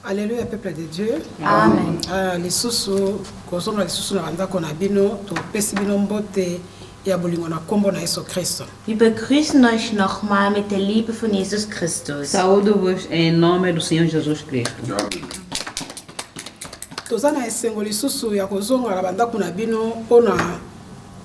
Alléluia, peuple de Dieu. Amen. Lisusu kozonga lisusu na bandako na bino topesi bino mbote ya bolingo na kombo na Yesu Kristo. Wir begrüßen euch nochmal mit der Liebe von Jesus Christus. Saúdo-vos em nome do Senhor Jesus Cristo. Toza na esengo lisusu ya kozonga na bandako na bino mpona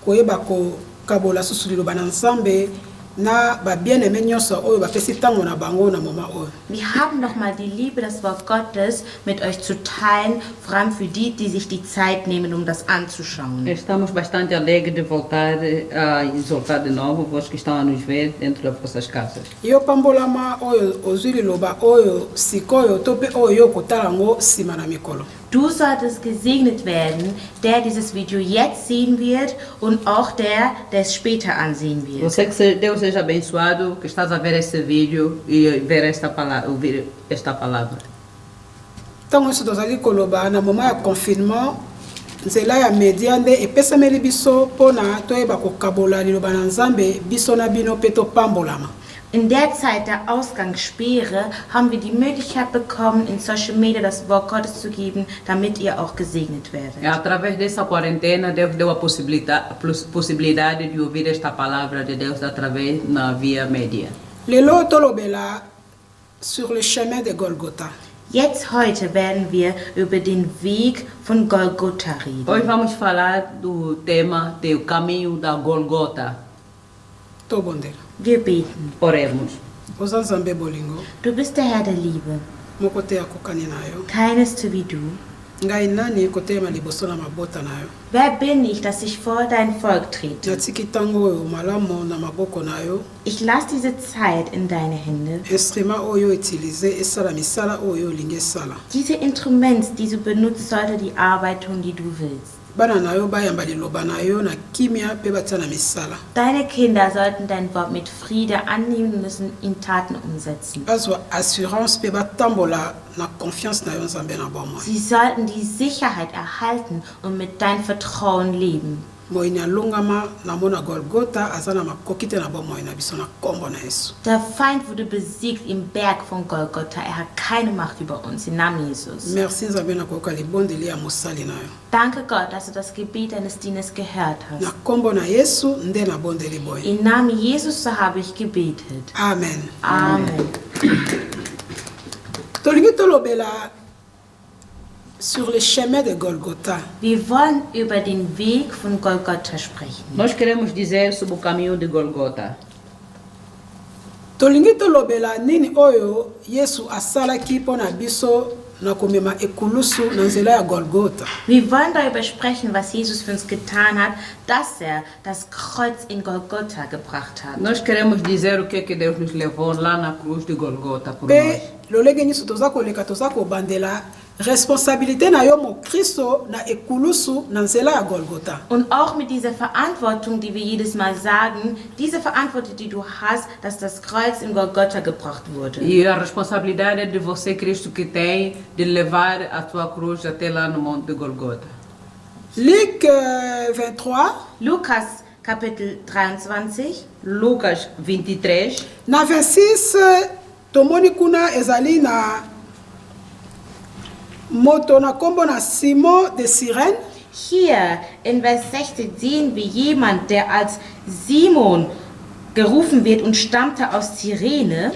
koyeba kokabola susu liloba na Nzambe na ba bien-aimé nyonso oyo bapesi tango na bango na moma oyo. Wir haben nochmal die Liebe, das Wort Gottes mit euch zu teilen, vor allem für die, die sich die Zeit nehmen, um das anzuschauen. Estamos bastante alegres de voltar a exaltar de novo vós que estão a nos ver dentro das vossas casas. Yo pambolama oyo ozwi liloba oyo sikoyo to mpe oyo kotala yango nsima na mikolo. Du solltest gesegnet werden, der dieses Video jetzt sehen wird und auch der es später ansehen wird. Você que Deus seja abençoado, que estás a ver esse vídeo e ver ouvir esta palavra. Ntango nyonso tozali koloba na moma ya confinement nzela ya media nde epesameli biso mpona toyeba kokabola liloba na Nzambe biso na bino mpe topambolama. In der Zeit der Ausgangssperre haben wir die Möglichkeit bekommen, in Social Media das Wort Gottes zu geben, damit ihr auch gesegnet werdet. Através dessa quarentena, Deus deu a possibilidade de ouvir esta palavra de Deus através na via média. Lelo tolobela sur le chemin de Golgotha. Jetzt heute werden wir über den Weg von Golgotha reden. Hoje vamos falar do tema do caminho da Golgota. Tobondela. Wir beten. Oremos. Oza Nzambe bolingo. Du bist der Herr der Liebe. Moko te akokani na yo. Keiner ist so wie du. Ngai nani kotelema liboso na mabota na yo. Wer bin ich, dass ich vor dein Volk trete? Natiki ntango oyo malamu na maboko na yo. Ich lasse diese Zeit in deine Hände. Instrument oyo utilize esala misala oyo olingi esala. Diese Instrumente, die du benutzt, sollte die Arbeit tun, die du willst. Bana na yo bayamba liloba na yo na kimia mpe batia na misala. Deine Kinder sollten dein Wort mit Friede annehmen und müssen in Taten umsetzen. Bazwa assurance mpe batambola na confiance na yo Nzambe na bomoi. Sie sollten die Sicherheit erhalten und mit deinem Vertrauen leben. Moini alongama na mona Golgotha azana makoki te na bomoi na biso na kombo na Yesu. Der Feind wurde besiegt im Berg von Golgotha. Er hat keine Macht über uns. Im Namen Jesus. Merci Nzambe na koyoka libondeli ya mosali na yo. Danke Gott, dass du das Gebet deines Dieners gehört Na hast. kombo na Yesu nde na bondeli boye. Im Namen Jesus so habe ich gebetet. Amen. Amen. Tolingi tolobela sur le chemin de Golgotha. Wir wollen über den Weg von Golgotha sprechen. Nós queremos dizer sobre o caminho de Golgota. Tolingi tolobela nini oyo Yesu asalaki mpona biso na komema ekulusu na nzela ya Golgotha. Wir wollen darüber sprechen, was Jesus für uns getan hat, dass er das Kreuz in Golgotha gebracht hat. Nós queremos dizer o que Deus nos levou lá na cruz de Golgota por nós. Pe lolenge nyonso toza koleka toza kobandela responsabilité na yo mo Kristo na ekulusu na nzela ya Golgotha. Und auch mit dieser Verantwortung, die wir jedes Mal sagen, diese Verantwortung, die du hast, dass das Kreuz in Golgotha gebracht wurde. E a responsabilidade de você, Cristo, que tem de levar a tua cruz até lá no monte de Golgota. Luc 23 Lukas Kapitel 23. Lucas 23. na 26 tomoni kuna ezali na moto na kombo na Simon de Cyrène. Hier in Vers 16 sehen wir jemand, der als Simon gerufen wird und stammte aus Cyrene.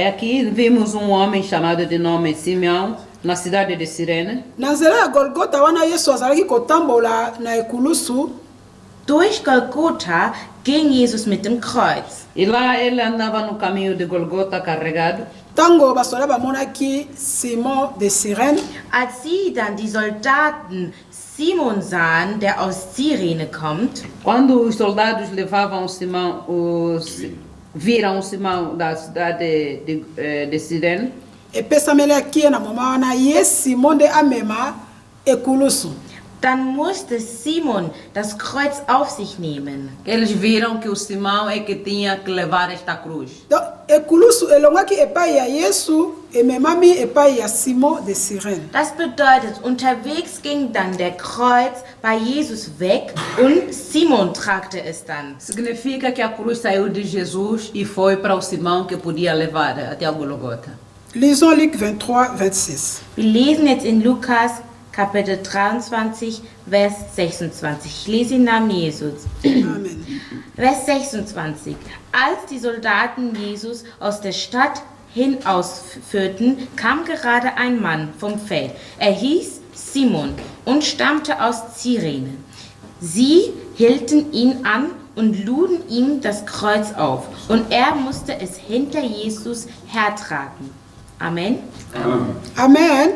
Aqui vimos homem chamado de nome Simeão, na cidade de Cirene. Na nzela ya Golgotha wana Yesu azalaki kotambola na ekulusu. Durch Golgotha ging Jesus mit dem Kreuz. E lá ele andava no caminho de Golgota carregado. Tango basoda bamonaki Simon de Cyrène. Als sie dann die Soldaten Simon sahen, der aus Cyrene kommt, Quando os soldados levavam viram Simão da cidade de Cirene, Epesameli akie na moma wana ye Simon de amema ekulusu. dann musste Simon das Kreuz auf sich nehmen. eles viram que o Simão é que tinha que levar esta cruz. Donc ekulusu elongaki epai ya Yesu ememami epai ya Simon de Cyrène. Das bedeutet, unterwegs ging dann der Kreuz bei Jesus weg und Simon tragte es dann. Significa que a cruz saiu de Jesus e foi para o Simão que podia levar até a Golgota. Lisons Luc 23, 26. Wir lesen jetzt in Lukas Kapitel 23, Vers 26. Ich lese den Namen Jesus. Amen. Vers 26. Als die Soldaten Jesus aus der Stadt hinausführten, kam gerade ein Mann vom Feld. Er hieß Simon und stammte aus Cyrene. Sie hielten ihn an und luden ihm das Kreuz auf, und er musste es hinter Jesus hertragen. Amen. Amen.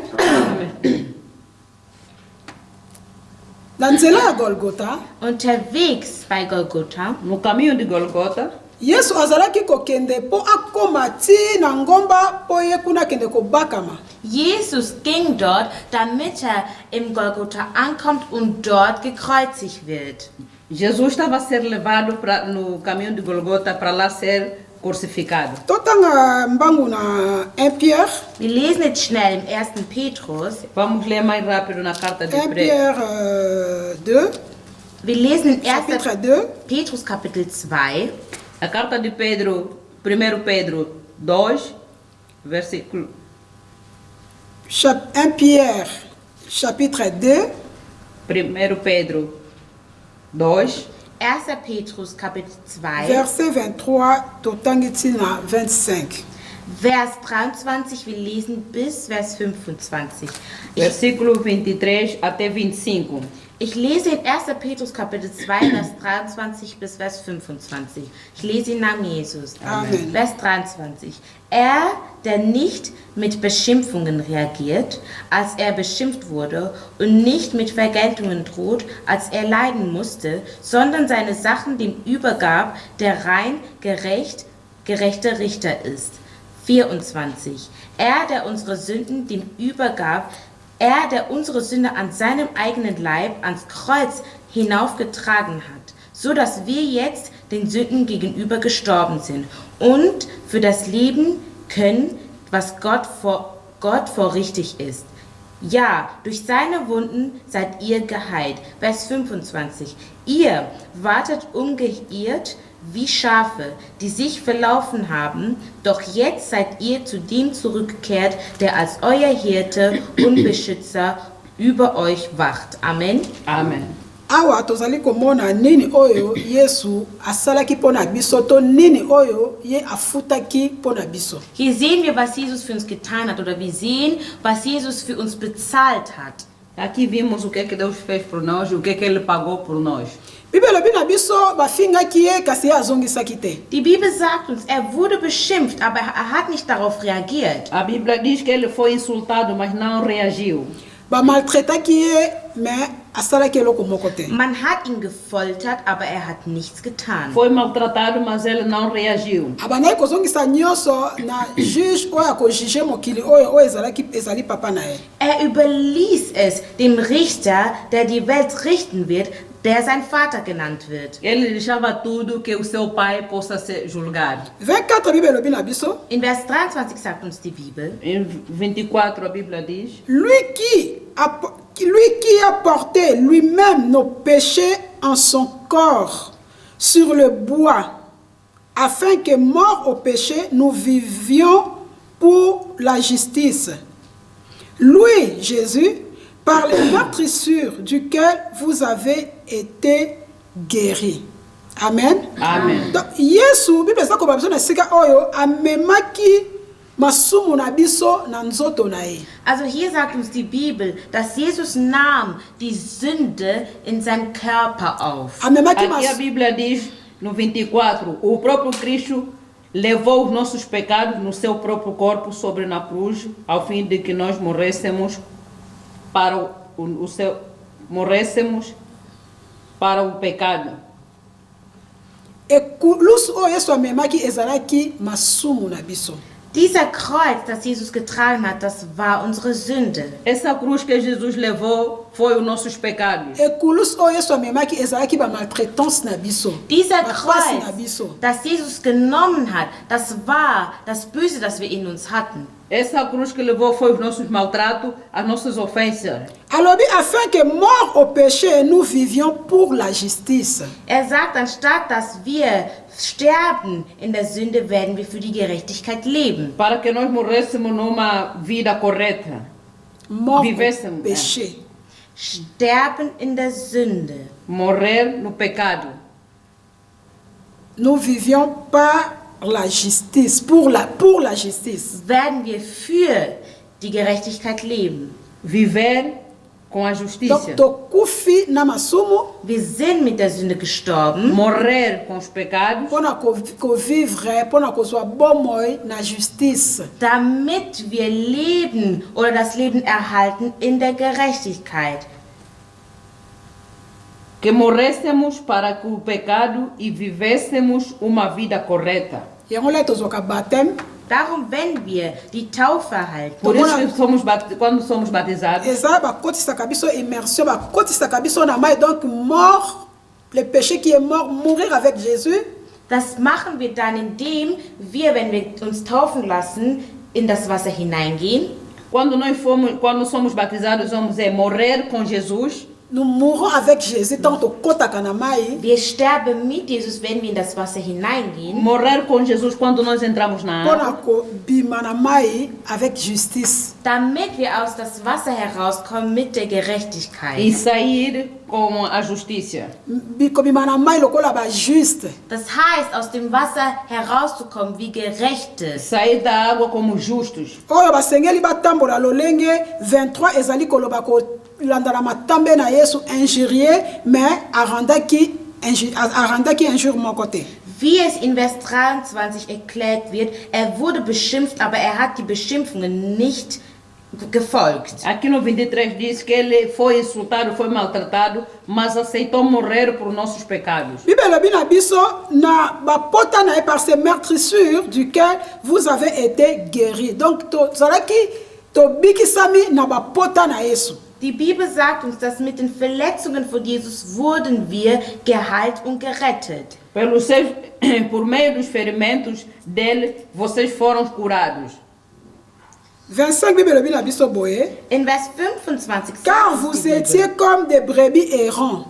Na nzela ya Golgotha, Unterwegs bei Golgotha, No caminho de Golgota, Yesu azalaki kokende mpo akoma ti na ngomba mpo ye kuna akende kobakama. Jesus ging dort, damit er im Golgotha ankommt und dort gekreuzigt wird. Jesus estava a ser levado no caminho de Golgota para lá ser crucificado. Totanga mbangu na 1 Pierre, Wir lesen jetzt schnell im 1. Petrus. Vamos ler mais rápido na carta de 1 Pierre 2, Wir lesen in 1. chapitre 2, Petrus Kapitel 2. A carta de Pedro, 1 Pedro 2, versículo 1 Pierre, chapitre 2, 1 Pedro 2, 1. Petrus Kapitel 2, verset 23 totangi ti na 25. Vers 23. Wir lesen bis Vers 25. versículo 23 até 25. Ich lese in 1. Petrus Kapitel 2, Vers 23 bis Vers 25. Ich lese im Namen Jesus. Amen. Vers 23. Er, der nicht mit Beschimpfungen reagiert, als er beschimpft wurde, und nicht mit Vergeltungen droht, als er leiden musste, sondern seine Sachen dem übergab, der rein gerechter Richter ist. 24. Er, der unsere Sünden dem übergab, er, der unsere Sünde an seinem eigenen Leib ans Kreuz hinaufgetragen hat, so dass wir jetzt den Sünden gegenüber gestorben sind und für das Leben können, was Gott vor richtig ist. Ja, durch seine Wunden seid ihr geheilt. Vers 25. Ihr wartet ungeirrt wie Schafe, die sich verlaufen haben, doch jetzt seid ihr zu dem zurückgekehrt, der als euer Hirte und Beschützer über euch wacht. Amen. Amen. Awa tozali komona nini oyo Yesu asalaki mpo na biso to nini oyo ye afutaki mpo na biso. Hier sehen wir, was Jesus für uns getan hat, oder wir sehen, was Jesus für uns bezahlt hat. Aqui vimos o que Deus fez por nós, o que ele pagou por nós. Bibele elobi na biso bafingaki ye kasi ye azongisaki te. Die Bibel sagt uns, er wurde beschimpft, aber er hat nicht darauf reagiert. A Bíblia diz que ele foi insultado, mas não reagiu. Bamaltraitaki ye mais asalaki eloko moko te. Man hat ihn gefoltert, aber er hat nichts getan. Foi maltratado, mas ele não reagiu. Abandaki kozongisa nyonso na juge oyo akojuge mokili oyo ezali papa na ye. Er überließ es dem Richter, der die Welt richten wird, der sein Vater genannt wird. Ele deixava tudo que o seu pai possa se julgar. 24 Bibele elobi na biso. In Vers 23 sagt uns die Bibel, Em 24 a Bíblia diz: Lui qui a porté lui-même nos péchés en son corps sur le bois, afin que, morts au péché, nous vivions pour la justice. Lui, Jésus, par les meurtrissures duquel vous avez été guéris. Amen. Amen. Donc, Yesu, Bible eza koba biso na sika oyo amemaki masumu na biso na nzoto na ye. also hier sagt uns die Bibel, dass Jesus nahm die Sünde in seinem Körper auf. Amemaki Aqui a Bíblia diz no 24: o próprio Cristo levou os nossos pecados no seu próprio corpo sobre na cruz, ao fim de que nós morrêssemos para o pecado. Ekulusu oyo Yesu amemaki ezalaki masumu na biso. Dieser Kreuz, das Jesus getragen hat, das war unsere Sünde. Essa cruz que Jesus levou foi os nossos pecados. Ekulusu oyo Yesu amemaki ezalaki ba maltraitance na biso. Dieser Bapasi na Kreuz, biso. das Jesus genommen hat, das war das Böse, das wir in uns hatten. Essa cruz que levou foi os nossos maltratos, as nossas ofensas. alobi afin que mort au péché nous vivions pour la justice. Sagt, anstatt dass wir sterben in der Sünde, werden wir für die Gerechtigkeit leben. Para que nós morrêssemos numa vida correta. Mort Vivêssemos, au péché. Sterben in der Sünde. Morrer no pecado. Nous vivions par la justice, pour la justice. Werden wir für die Gerechtigkeit leben. Viver com a justiça. Donc tokufi na masumu Wir sind mit der Sünde gestorben, Morrer com os pecados. pona ko vivre, pona ko zwa bomoi na justice. damit wir leben oder das Leben erhalten in der Gerechtigkeit. Que morrêssemos para o pecado e vivêssemos uma vida correta. Yango le tozwaka baptême. Darum, wenn wir die Taufe erhalten, Por isso, que quando somos batizados, Eza bakotisaka biso immersion, bakotisaka biso na mai, donc mort, le péché qui est mort, mourir avec Jésus. das machen wir dann, indem wir, wenn wir uns taufen lassen, in das Wasser hineingehen. quando somos batizados, vamos morrer com Jesus. Nous mourons avec Jésus, tant tokotaka na mai. Wir sterben mit Jesus, wenn wir in das Wasser hineingehen. Morrer com Jesus quando nós entramos na água. Pona ko bima na mai avec justice. Damit wir aus das Wasser herauskommen mit der Gerechtigkeit. E sair com a justiça. Ko bima na mai lokola ba juste. Das heißt, aus dem Wasser herauszukommen wie Gerechte. Sair da água como justos. Oyo basengeli batambola lolenge 23 ezali koloba ko landala matambe na Yesu injurier, mais arandaki injure mon côté. Wie es in Vers 23 erklärt wird, er wurde beschimpft, aber er hat die Beschimpfungen nicht gefolgt. Aqui no 23 diz que ele foi insultado, foi maltratado, mas aceitou morrer por nossos pecados. Bible bina biso na bapota na par ces meurtrissures duquel vous avez été guéris. Donc to zalaki to bikisami na bapota na Yesu. Die Bibel sagt uns, dass mit den Verletzungen von Jesus wurden wir geheilt und gerettet. Por meio dos ferimentos dele, vocês foram curados. 25 Bible bina biso boye. In Vers 25 Car sagt vous die Bibel, étiez comme des brebis errants.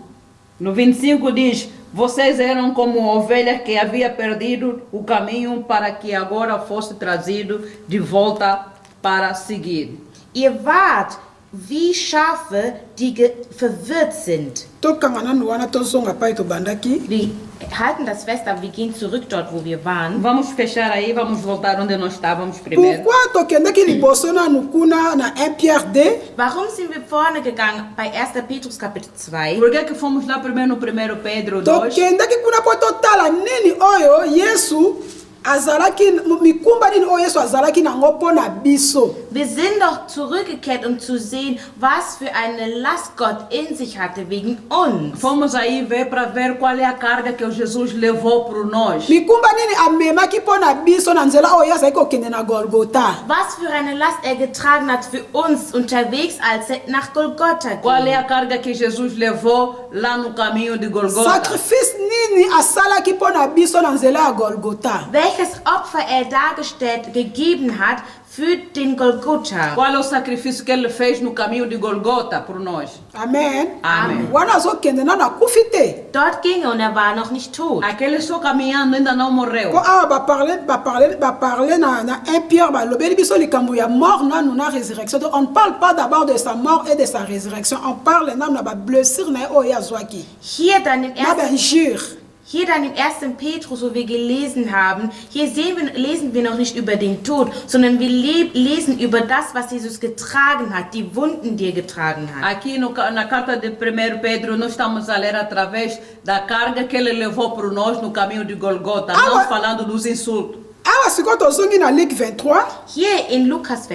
No 25 diz, vocês eram como ovelhas que havia perdido o caminho para que agora fosse trazido de volta para seguir. ihr wart wie Schafe, die verwirrt sind. Tokanga na wana tozonga pai to bandaki. Wir halten das fest, aber wir gehen zurück dort, wo wir waren. Vamos fechar aí, vamos voltar onde nós estávamos primeiro. Pourquoi tokendaki liboso na nukuna na 1 Pierre 2? Warum sind wir vorne gegangen bei 1. Petrus Kapitel 2? Por que fomos lá primeiro no 1 Pedro 2? Tokendaki kuna po totala nini oyo Yesu azalaki mikumba nini oyo Yesu azalaki nango pona biso. Wir sind doch zurückgekehrt, um zu sehen, was für eine Last Gott in sich hatte wegen uns. Fomos aí ver para ver qual é a carga que Jesus levou por nós. Mikumba nini amemaki pona biso na nzela oyo azalaki kokende na Golgotha. Was für eine Last er getragen hat für uns unterwegs, als er nach Golgotha Qual é ging. a carga que Jesus levou lá no caminho de Golgotha? Sacrifice nini asalaki pona biso na nzela ya Golgotha. Welches Opfer er dargestellt, gegeben hat für den Golgotha. Qual é o sacrifício que ele fez no caminho de Golgotha por nós? Amen. Amém. Wana azokende na nakufi te. Dort ging er und er war noch nicht tot. Aquele só caminhando ainda não morreu. Ko awa baparle na 1 Pierre balobeli biso likambo ya mort nanu na résurrection. Donc on ne parle pas d'abord de sa mort et de sa résurrection. On parle nanu na ba blessure na oyo azwaki. Hier dann im Na ba injure. Hier dann im 1. Petrus, wo wir gelesen haben, lesen wir noch nicht über den Tod, sondern wir lesen über das, was Jesus getragen hat, die Wunden, die er getragen hat. Aqui na carta de 1 Pedro, nós estamos a ler através da carga que ele levou por nós no caminho de Golgotha, não falando dos insultos. Awa sikoyo tozongi na Luc 23. Hier in Lukas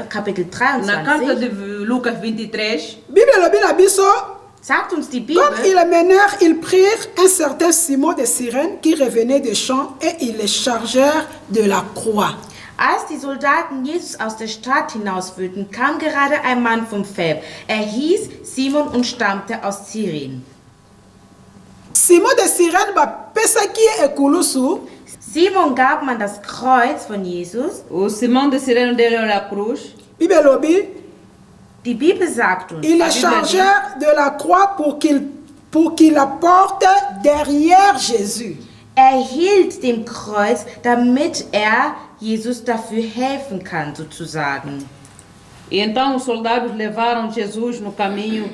Kapitel Na carta 23 de Lucas 23, Bible lobi na biso. sagt uns die Bibel, Comme ils le menèrent, ils prirent un certain Simon de Cyrène qui revenait des champs et ils le chargèrent de la croix. als die Soldaten Jesus aus der Stadt hinausführten, kam gerade ein Mann vom Feld. Er hieß Simon und stammte aus Cyrene. Simon de Cyrène bapesaki ye ekulusu. Simon gab man das Kreuz von Jesus. o Simão de Cirene deu a cruz. Bible lobi Die Bibel sagt uns, Il est chargé de la croix pour qu'il la porte derrière Jésus. er hielt dem Kreuz, damit er Jesus dafür helfen kann, sozusagen. E então os soldados levaram Jesus no caminho.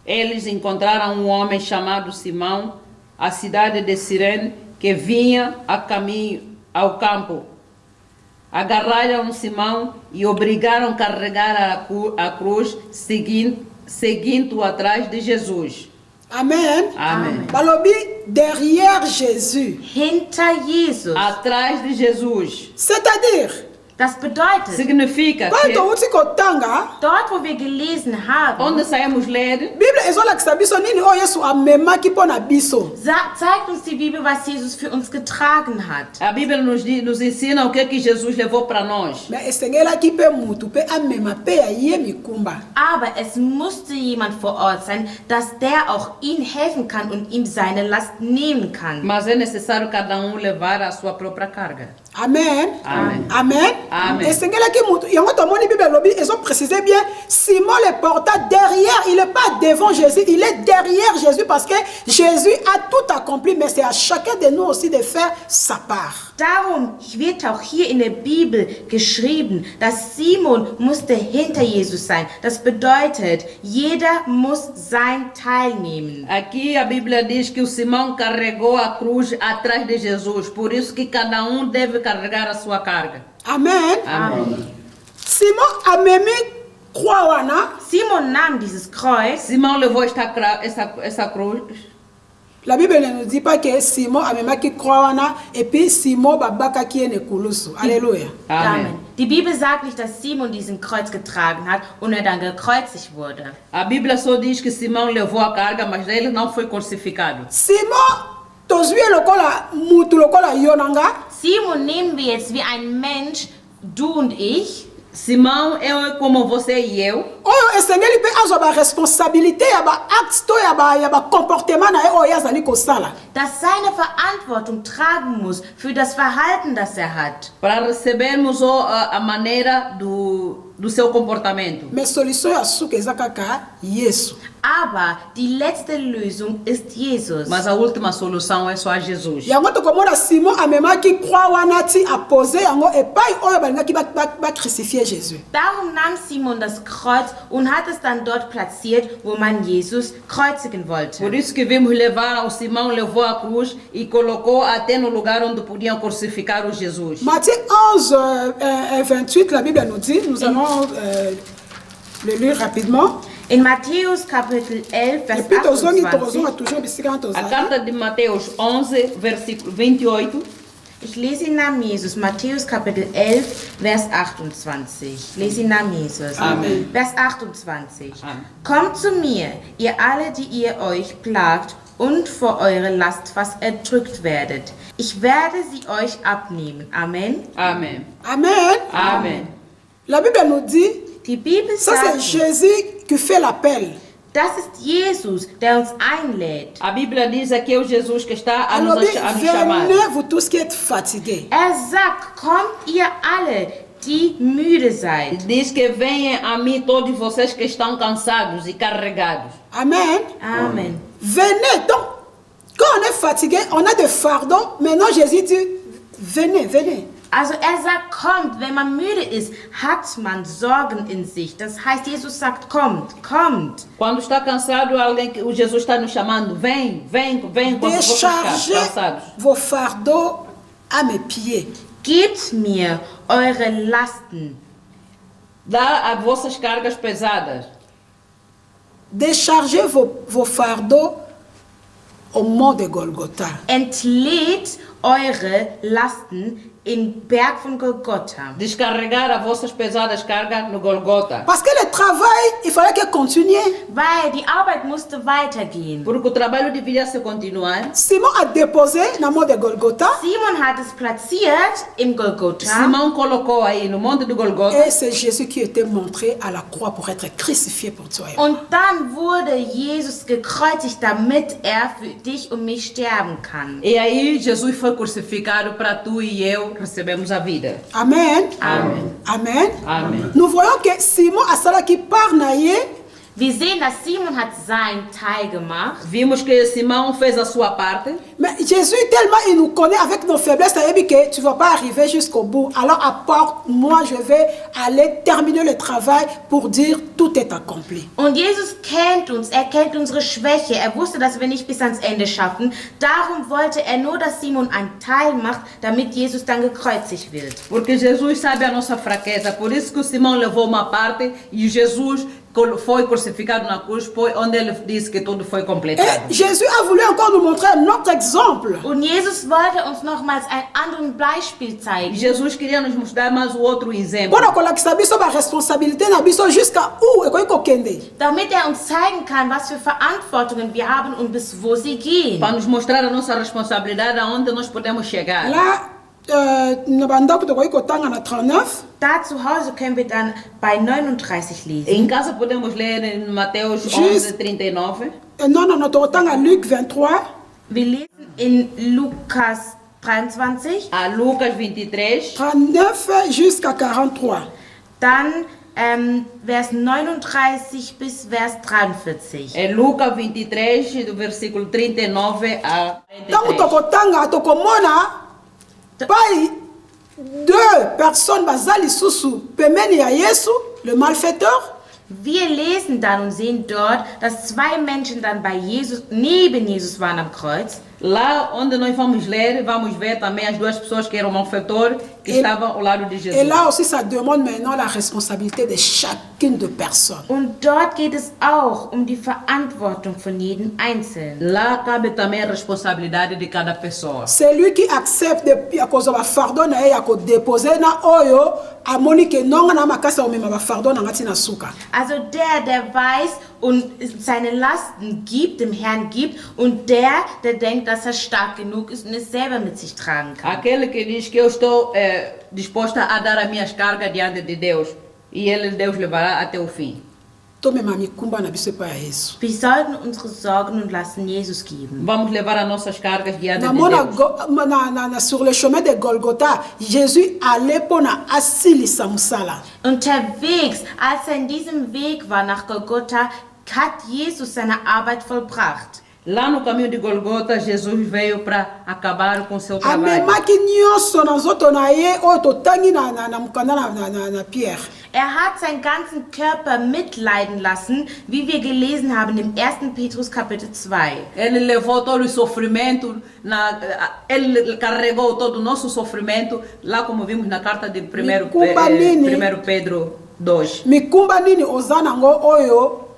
Eles encontraram um homem chamado Simão, a cidade de Cirene, que vinha a caminho ao campo. Agarraram Simão e obrigaram a carregar a cruz, seguindo atrás de Jesus. Amen. Amém. Balobi derrière Jésus. Hinter Jesus. Atrás de Jesus. C'est-à-dire, Das bedeutet, Significa quand que on dit kotanga, dort wo wir gelesen haben, onde saímos ler, Bible ezolakisa biso nini oyo Yesu amemaki mpo na biso. zeigt uns die Bibel, was Jesus für uns getragen hat. a Bíblia nos ensina o que Jesus levou para nós. Mais esengelaki mpe mutu mpe amema mpe ya ye mikumba. Aber es musste jemand vor Ort sein, dass der auch ihm helfen kann und ihm seine Last nehmen kann. Mas é necessário cada levar a sua própria carga. Amen. Amen. Amen. Amen. esengelaki mutu yango tomoni Bible elobi ezoprécise bien Simon le porta derrière, il n'est pas devant Jésus, il est derrière Jésus parce que Jésus a tout accompli, mais c'est à chacun de nous aussi de faire sa part. Darum wird auch hier in der Bibel geschrieben, dass Simon musste hinter Jesus sein. Das bedeutet, jeder muss sein Teil nehmen. Aqui a Bíblia diz que o Simão carregou a cruz atrás de Jesus, por isso que cada deve carregar a sua carga. Amen. Amém. Simon amemi croix wana. Simon nahm dieses Kreuz. Simão levou essa cruz. La Bible ne nous dit pas que Simon amemaki croix wana et puis Simon babakaki ye nekulusu. Alléluia. Amém. Die Bibel sagt nicht, dass Simon diesen Kreuz getragen hat und er dann gekreuzigt wurde. A Bíblia só diz que Simão levou a carga, mas ele não foi crucificado. Simon tozwi lokola mutu lokola yonanga. Simon nehmen wir jetzt wie ein Mensch, du und ich. Simão é como você e eu. Oyo esengeli mpe azwa ba responsabilité ya ba acte to ya ba comportement na ye oyo azali kosala. Dass seine Verantwortung tragen muss für das Verhalten, das er hat. Para recebermos a maneira do seu comportamento. Mais solution ya suka eza kaka Yesu. Aber die letzte Lösung ist Jesus. Mas a última solução é só Jesus. Yango tokomona Simon amemaki croix wana ti apose yango epai oyo balingaki ba crucifier Jésus. Darum nahm Simon das Kreuz und hat es dann dort platziert, wo man Jesus kreuzigen wollte. Por isso que vimos levar, o Simão levou a cruz e colocou até no lugar onde podiam crucificar o Jesus. Matthieu 11, 28, la Bible nous dit, nous allons le lire rapidement. In Matthäus Kapitel 11, Vers Et puis tozongi 28. toujours bisika A tozali. carta de Mateus 11, versículo 28. Ich lese in Namen Jesus, Matthäus Kapitel 11, Vers 28. Ich lese in Namen Jesus. Amen. Vers 28. Amen. Kommt zu mir, ihr alle, die ihr euch plagt und vor eure Last fast erdrückt werdet. Ich werde sie euch abnehmen. Amen. Amen. Amen. Amen. La Bible nous dit, Die Bibel ça c'est sagt, Jésus qui fait l'appel. das ist Jesus, der uns einlädt. A Bíblia diz aqui é o Jesus que está a Alors, nos chamar. venez vous tous qui êtes fatigués. Er sagt, kommt ihr alle, die müde seid. Diz que venham a mim todos vocês que estão cansados e carregados. Amen. Amen. Venez. Donc, quand on est fatigué, on a des fardeaux. Maintenant, Jésus dit, venez, venez. Also er sagt, kommt, wenn man müde ist, hat man Sorgen in sich. Das heißt, Jesus sagt, kommt, kommt. Quando está cansado, o Jesus está nos chamando. Vem, vem, vem quando você está Déchargez cansados. vos fardeaux à mes pieds. Gebt mir eure Lasten. Dá as vossas cargas pesadas. Déchargez vos fardeaux au mont de Golgotha. Entlädt eure Lasten im Berg von Golgotha. Descarregar as vossas pesadas cargas no Golgota. Parce que le travail, il fallait qu'il continue. Weil die Arbeit musste weitergehen. Porque o trabalho deveria se continuar. Simon a déposé dans le mont de Golgotha. Simon hat es platziert im Golgotha. Simão colocou aí no monte do Golgota. Et c'est Jésus qui était montré à la croix pour être crucifié pour toi. Und dann wurde Jesus gekreuzigt, damit er für dich und mich sterben kann. E aí Jesus foi foi crucificado para tu e eu recebermos a vida. Amen. Amen. Amen. Amen. Nous voyons que Simon a cela qui part naïe. Wir sehen, dass Simon hat seinen Teil gemacht. Vimos que Simão fez a sua parte. Mais Jésus, tellement il nous connaît avec nos faiblesses, il dit que tu ne vas pas arriver jusqu'au bout. Alors apporte, moi je vais aller terminer le travail pour dire tout est accompli. Und Jesus kennt uns, er kennt unsere Schwäche. Er wusste, dass wir nicht bis ans Ende schaffen. Darum wollte er nur, dass Simon einen Teil macht, damit Jesus dann gekreuzigt wird. Porque Jesus sabe a nossa fraqueza. Por isso que o Simão levou uma parte e Jesus foi crucificado na cruz, foi onde ele disse que tudo foi completado. Et Jésus a voulu encore nous montrer un autre exemple. Und Jesus wollte uns nochmals ein anderes Beispiel zeigen. Jesus queria nos mostrar mais outro exemplo. Pour kolakisa biso ba responsabilité na biso jusqu'à où ekoki kokende. Damit er uns zeigen kann, was für Verantwortungen wir haben und bis wo sie gehen. Para nos mostrar a nossa responsabilidade, aonde nós podemos chegar. Là, na bandako tokoki kotanga na 39. Da zu Hause können wir dann bei 39 lesen. Em casa podemos ler em Mateus 11:39. Non, tokotanga Luc 23. Wir lesen in Lukas 23, A Lucas 23. 39 jusqu'à 43. dann Vers 39 bis Vers 43. É Lucas 23, do versículo 39 a Tango 43. tokotanga tokomona pai deux personnes bazali susu pemeni ya Yesu, le malfaiteur. Wir lesen dann und sehen dort, dass zwei Menschen dann bei Jesus, neben Jesus waren am Kreuz. Lá onde nós vamos ler, vamos ver também as duas pessoas que eram malfeitor que estavam ao lado de Jesus. Et là aussi, ça demande maintenant la responsabilité de chacune de personnes. Und dort geht es auch um die Verantwortung von jedem Einzelnen. Lá cabe também a responsabilidade de cada pessoa. Celui qui accepte de kozwa fardeau na ye ya ko déposer na oyo amoni ke nonga na makasa omema ba fardeau na ngati na suka. Also der weiß und seine Lasten gibt, dem Herrn gibt, und der denkt, dass er stark genug ist und es selber mit sich tragen kann. Aquele que diz que eu estou disposta a dar as minhas cargas diante de Deus e Deus levará até o fim. Tomema mikumba na biso pa ya Yesu. Wir sollten unsere Sorgen und Lasten Jesus geben. Vamos levar as nossas cargas diante Na de mona Deus. sur le chemin de Golgotha, Jésus allait pona asilisa musala. Unterwegs, als er in diesem Weg war nach Golgotha, hat Jesus seine Arbeit vollbracht. Lá no caminho de Golgota, Jesus veio para acabar com seu trabalho. Amemaki nyonso na nzoto na ye oyo totangi na mukanda na Pierre. Er hat seinen ganzen Körper mitleiden lassen, wie wir gelesen haben im 1. Petrus Kapitel 2. Ele levou todo o sofrimento, ele carregou todo o nosso sofrimento, lá como vimos na carta de 1 Pedro 2. Mikumba nini oza nango oyo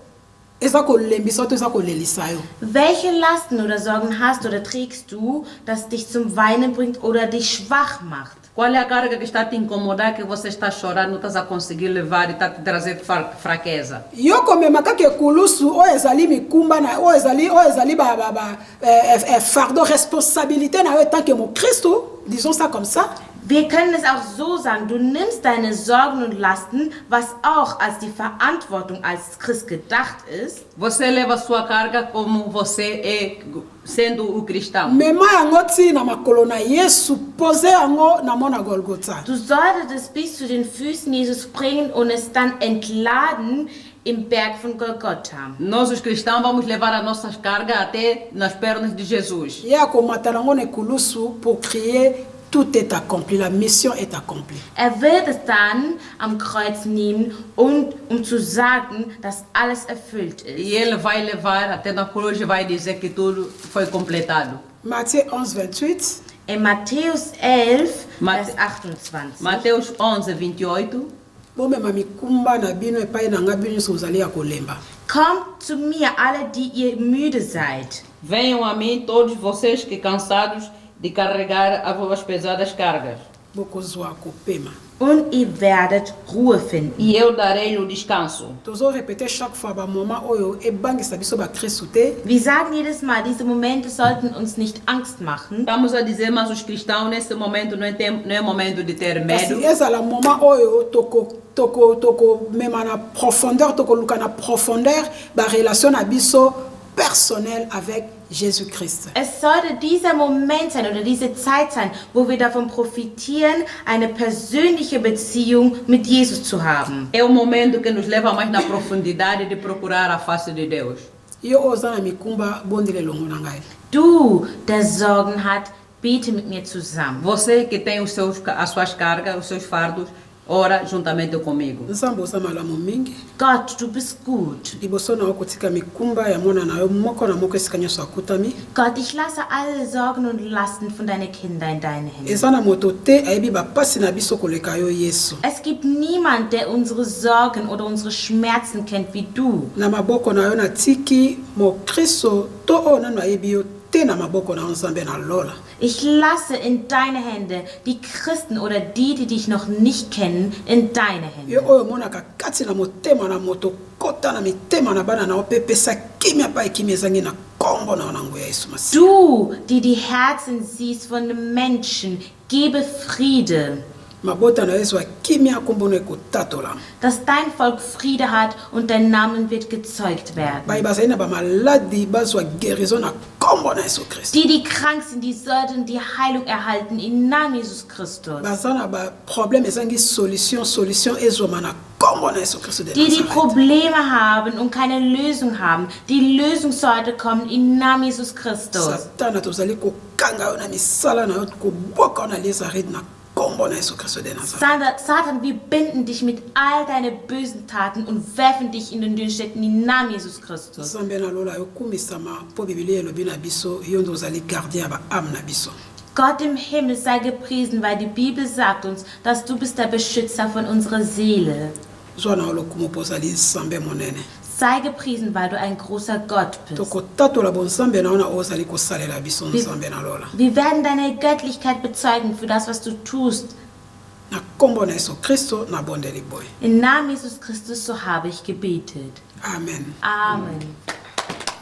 eza kolembisa to eza kolelisa yo. Welche Lasten oder Sorgen hast oder trägst du, das dich zum Weinen bringt oder dich schwach macht? Qual é a carga que está a te incomodar, que você está chorando, não está a conseguir levar e está a te trazer fraqueza? Yo komema kaka ekulusu oyo ezali mikumba na oyo ezali fardeau responsabilité na yo tant que mon Christ, disons ça comme ça. Wir können es auch so sagen, du nimmst deine Sorgen und Lasten, was auch als die Verantwortung als Christ gedacht ist. Você leva a sua carga como você é sendo o cristão. Mema yango ti na makolo na Yesu, pose yango na mona Golgotha. Du solltest es bis zu den Füßen Jesus bringen und es dann entladen im Berg von Golgotha. Nós os cristãos vamos levar as nossas cargas até nas pernas de Jesus. Ya komata nango na ekulusu pour crier tout est accompli, la mission est accomplie. Wird es dann am Kreuz nehmen, um zu sagen, dass alles erfüllt ist. E ele vai levar até na cruz e vai dizer que tudo foi completado. Matthieu 11, 28. In Matthäus 11, Vers 28. Mateus 11, 28. Bomema mikumba na bino epai na nga bino sozali ya kolemba. Kommt zu mir, alle, die ihr müde seid. Venham a mim todos vocês que cansados de carregar as vossas pesadas cargas, Bokozwa kopema. Und ihr werdet Ruhe finden. e eu darei o descanso. Tozo répéter chaque fois ba moment oyo ebangisa biso ba Kristo te. Wir sagen jedes Mal, diese Momente sollten uns nicht Angst machen. Estamos a dizer, mas os cristãos nesse momento não é momento de ter medo. Kasi ezala moment oyo toko mema na profondeur, toko luka na profondeur ba relation na biso personnelle avec Jésus-Christ. Es sollte dieser Moment sein oder diese Zeit sein, wo wir davon profitieren, eine persönliche Beziehung mit Jesus zu haben. É o momento que nos leva mais na profundidade de procurar a face de Deus. Yo oza na mikumba bondele longo na ngai. Du, der Sorgen hat, bete mit mir zusammen. Você que tem as suas cargas, os seus fardos, ora juntamente comigo. Nzambe oza malamu mingi. Gott, du bist gut. Liboso na okotika mikumba ya mwana na yo moko na moko esika nyonso akutami. Gott, ich lasse alle Sorgen und Lasten von deinen Kindern in deine Hände. Eza na moto te ayebi bapasi na biso koleka yo Yesu. Es gibt niemand, der unsere Sorgen oder unsere Schmerzen kennt wie du. Na maboko na yo natiki mo Kristo to o nanu ayebi yo te na maboko na yo Nzambe na lola. Ich lasse in deine Hände die Christen oder die dich noch nicht kennen, in deine Yo Hände. oyo monaka kati na motema na moto kota na mitema na bana na yo mpe pesa kimia pa ekimia ezangi na kombo na yo na nguya ya Yesu Masihi. Du, die Herzen siehst von den Menschen, gebe Friede, Mabota na Yesu akimia kombo na ekotatola. dass dein Volk Friede hat und dein Name wird gezeugt werden. Bai bazali na bamaladi bazwa guérison na kombo na Yesu Kristo. Die krank sind, die sollten die Heilung erhalten im Namen Jesus Christus. Baza na ba problème ezangi solution ezoma na kombo na Yesu Kristo de Die Nazareth. Probleme haben und keine Lösung haben, die Lösung sollte kommen im Namen Jesus Christus. Satana tozali kokanga yo na misala na yo koboka yo na Nazareth na kombo na Yesu Kristo de Nazareth. Satan, wir binden dich mit all deinen bösen Taten und werfen dich in den Dürrstätten im Namen Jesus Christus. Nzambe na lola yo kumisama po Biblia elobi na biso yo ndo ozali gardien ba âme na biso. Gott im Himmel sei gepriesen, weil die Bibel sagt uns, dass du bist der Beschützer von unserer Seele. Zwa na yo lokumu po ozali Nzambe monene. Sei gepriesen, weil du ein großer Gott bist. Tokotatola bonzambe na yo na oyo ozali kosalela biso Nzambe na lola. Wir werden deine Göttlichkeit bezeugen für das, was du tust. Na kombo na Yesu Kristo na bondeli boy. Im Namen Jesus Christus, so habe ich gebetet. Amen. Amen.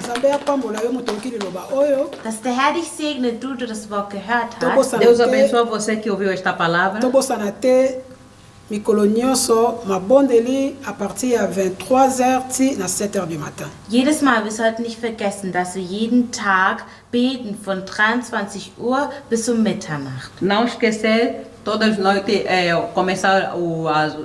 Nzambe apambola yo moto okili loba oyo. Dass der Herr dich segne, du das Wort gehört hast. Tobosana Deus te- abençoe você que ouviu esta palavra. tobosana te mikolo nyonso mabondeli a partir ya 23h ti na 7h du matin. Jedes Mal, wir sollten nicht vergessen, dass wir jeden Tag beten von 23 Uhr bis um Mitternacht. Não esquecer, todas as noites, começar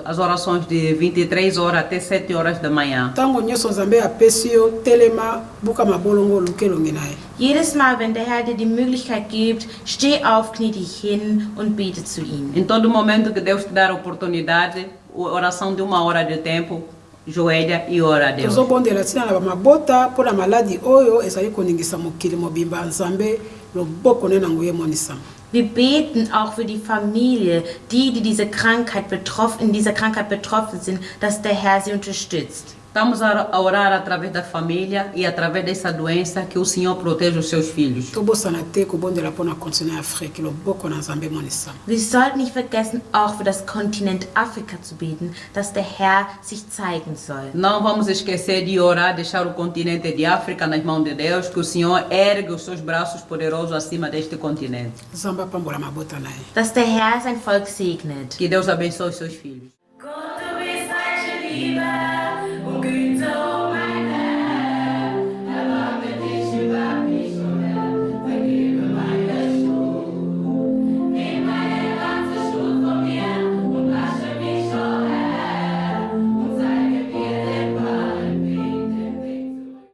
as orações de 23 horas até 7 horas da manhã. Ntango nyonso Nzambe apesi yo telema buka mabolongo oluke elongi na ye. Jedes Mal, wenn der Herr dir die Möglichkeit gibt, steh auf, knie dich hin und bete zu ihm. Em todo momento que Deus te dar a oportunidade, oração de 1 hora de tempo, joelha e ora a Deus. tozobondela ntina na bamabota mpo na maladi oyo ezali koningisa mokili mobimba Nzambe loboko ne nango ye monisama. Wir beten auch für die Familie, die in dieser Krankheit betroffen sind, dass der Herr sie unterstützt. Estamos a orar através da família e através dessa doença que o Senhor proteja os seus filhos. tobosana te kobondela mpo na kontinent ya Afrique loboko na Nzambe monisama. Wir sollten nicht vergessen, auch für das Kontinent Afrika zu beten, dass der Herr sich zeigen soll. Não vamos esquecer de orar, deixar o continente de África nas mãos de Deus, que o Senhor ergue os seus braços poderosos acima deste continente. Nzambe apambola mabota na ye. Dass der Herr sein Volk segnet. Que Deus abençoe os seus filhos. Gott, du bist ein Liebe.